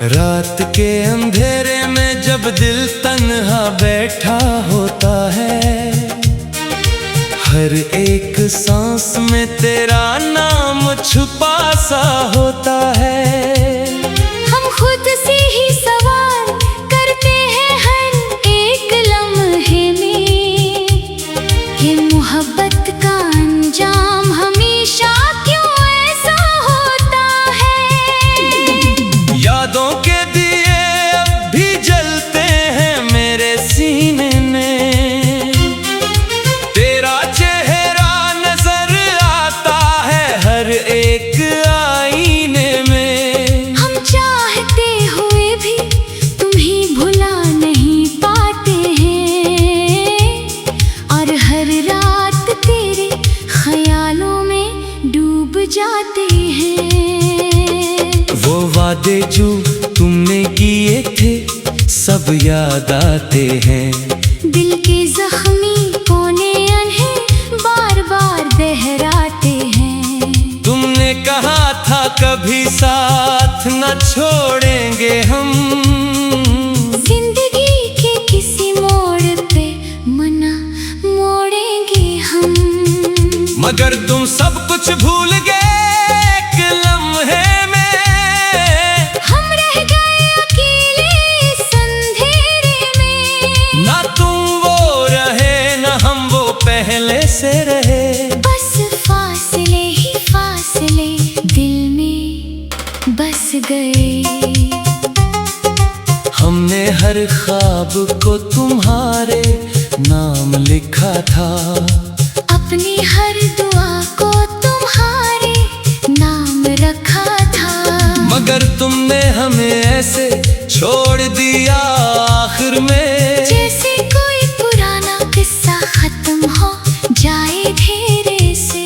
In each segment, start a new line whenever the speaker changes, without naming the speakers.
रात के अंधेरे में जब दिल तन्हा बैठा होता है, हर एक सांस में तेरा नाम छुपा सा होता है।
हम खुद से ही सवाल करते हैं हर एक लम्हे में, ये मोहब्बत का अंजाम हमेशा क्यों ऐसा होता है।
यादों के दिए अब भी जलते हैं मेरे सीने में, तेरा चेहरा नजर आता है हर एक आईने में।
हम चाहते हुए भी तुम्हें भुला नहीं पाते हैं, और हर रात तेरे ख्यालों में डूब जाते हैं।
वो वादे जो तुमने किए थे सब याद आते हैं,
दिल के जख्मी कोने उन्हें बार बार दोहराते हैं।
तुमने कहा था कभी साथ न छोड़ेंगे हम,
जिंदगी के किसी मोड़ पे मना मोड़ेंगे हम।
मगर तुम सब कुछ भूल गए एक लम्हे में,
हम रह गए अकेले इस अंधेरे में।
ना तुम वो रहे ना हम वो पहले से रहे।
बस फासले ही फासले दिल में बस गए।
हमने हर ख्वाब को तुम्हारे नाम लिखा था,
अपनी हर दुआ को तुम्हारे नाम रखा था।
मगर तुमने हमें ऐसे छोड़ दिया आखिर में,
जैसे कोई पुराना किस्सा खत्म हो जाए धीरे से।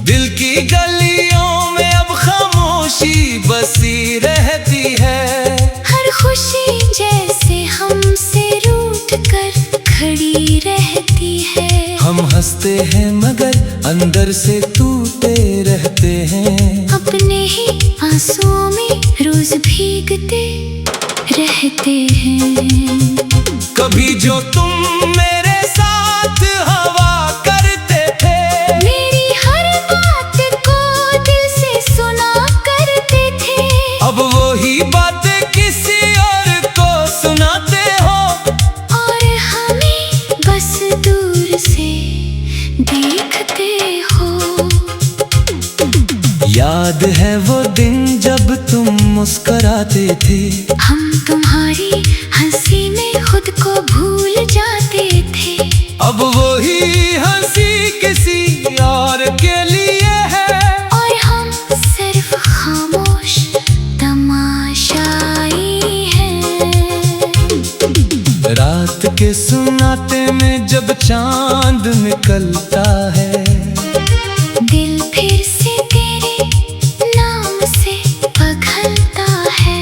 दिल की गलियों में अब खामोशी बसी रहती है,
हर खुशी जैसे हमसे रूठ कर खड़ी रहती है।
हम हंसते हैं मगर अंदर से टूटे रहते हैं,
अपने ही आंसुओं में रोज भीगते रहते हैं।
कभी जो तुम मेरे साथ हवा करते थे,
मेरी हर बात को दिल से सुना करते थे।
अब वही बातें किसी और को सुनाते हो,
और हमें बस दूर से देखते हो।
याद है वो दिन जब तुम मुस्कुराते थे,
हम तुम्हारी हंसी में खुद को भूल जाते थे।
अब वही हंसी किसी और के लिए है,
और हम सिर्फ खामोश तमाशाई हैं।
रात के सुनाते में जब चांद निकलता है,
दिल फिर से तेरे नाम से पगलता है।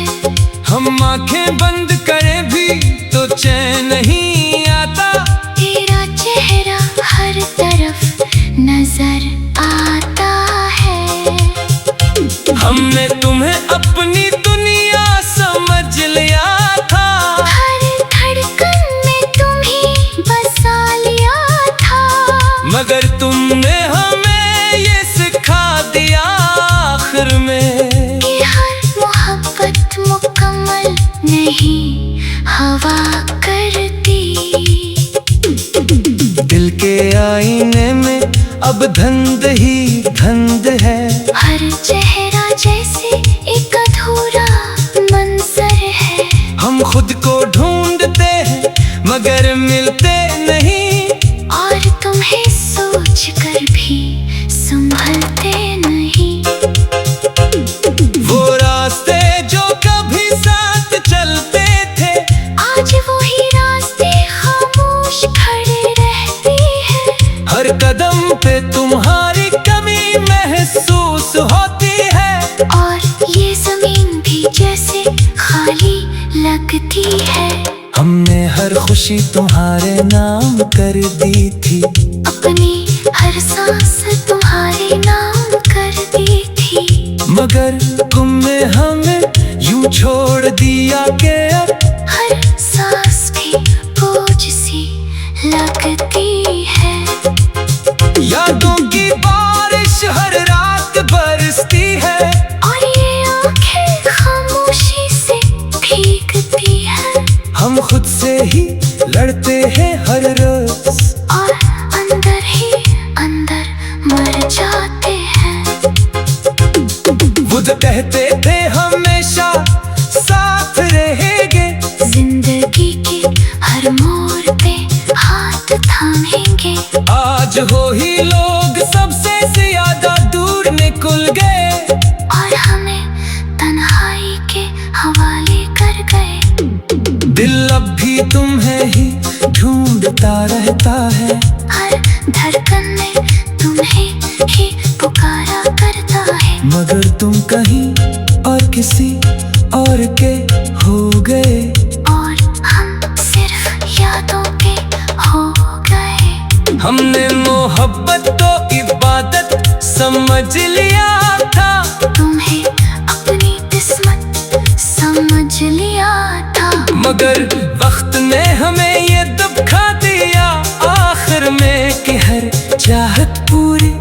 हम आंखें बंद करें भी तो चैन नहीं आता,
तेरा चेहरा हर तरफ नजर आता है।
हमने तुम्हें अपनी दुनिया समझ लिया था,
हर धड़कन में तुम्हें बसा लिया था।
मगर तुमने हमें ये सिखा दिया आखिर में,
कि हर मोहब्बत मुकम्मल नहीं हवा करती।
दिल के आईने में अब धंध ही धंध है,
हर चेहरा जैसे एक अधूरा मंजर है।
हम खुद को ढूंढते हैं मगर मिलते नहीं,
और तुम्हें सोच कर भी संभलते नहीं।
वो रास्ते जो कभी साथ चलते थे,
आज वही रास्ते खामोश खड़े रहते हैं।
हर कदम पे तुम्हारी कमी महसूस महसूस होती है।
और ये जमीन भी जैसे खाली लगती है।
हमने हर खुशी तुम्हारे नाम कर दी थी,
अपनी हर सांस तुम्हारे नाम कर दी थी।
मगर तुमने हमें यूं छोड़ दिया कि अब
हर सांस भी बोझ सी लगती है।
यादों की बारिश हर रात बरसती है,
और ये आंखें खामोशी से भीगती है।
हम खुद से ही लड़ते हैं हर रोज,
और अंदर ही अंदर मर जाते हैं।
वो जो कहते थे हमेशा साथ रहेंगे,
जिंदगी के हर मोड़ पे हाथ थामेंगे।
आज हो ही लोग सबसे ज्यादा दूर निकल गए,
और हमें तन्हाई के हवाले कर गए।
दिल अब भी तुम्हें ही ढूंढता रहता है,
हर धड़कन में तुम्हें ही पुकारा करता है।
मगर तुम कहीं और किसी और के हो गए।
और हम सिर्फ यादों के हो गए।
हमने मोहब्बत को इबादत समझ लिया था,
तुम्हें अपनी किस्मत समझ लिया था।
मगर वक्त ने हमें ये दुखा दिया आखिर में कि हर चाहत पूरी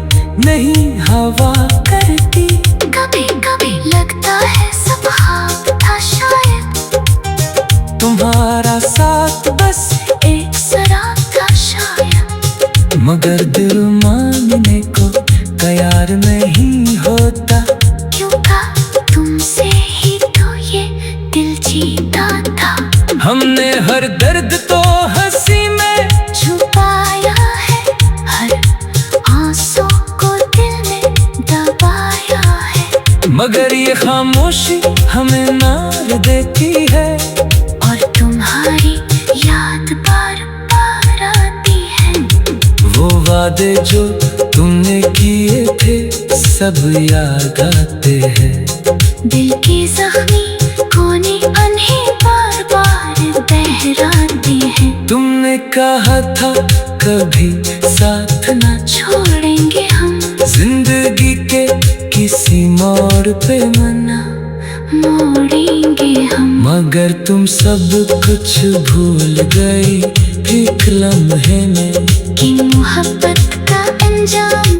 नहीं हवा करती।
कभी कभी लगता है सब ख्वाब था शायद,
तुम्हारा साथ बस
एक शराब था शायद।
मगर दिल मानने को तैयार नहीं होता,
क्यों का तुमसे ही तो ये दिल जीता था।
हमने हर दर्द तो हंसी में
छुपाया है, हर आंसू को दिल में दबाया है।
मगर ये खामोशी हमें मार देती है,
और तुम्हारी याद बार बार आती है।
वो वादे जो तुमने किए थे सब याद आते हैं।
दिल की जख्मी कोने उन्हें बार बार बहराते हैं।
तुमने कहा था कभी साथ न
छोड़ेंगे हम,
जिंदगी के किसी मोड़ पे
मना मोड़ेंगे हम।
मगर तुम सब कुछ भूल गई एक लम्हे में
कि मोहब्बत का अंजाम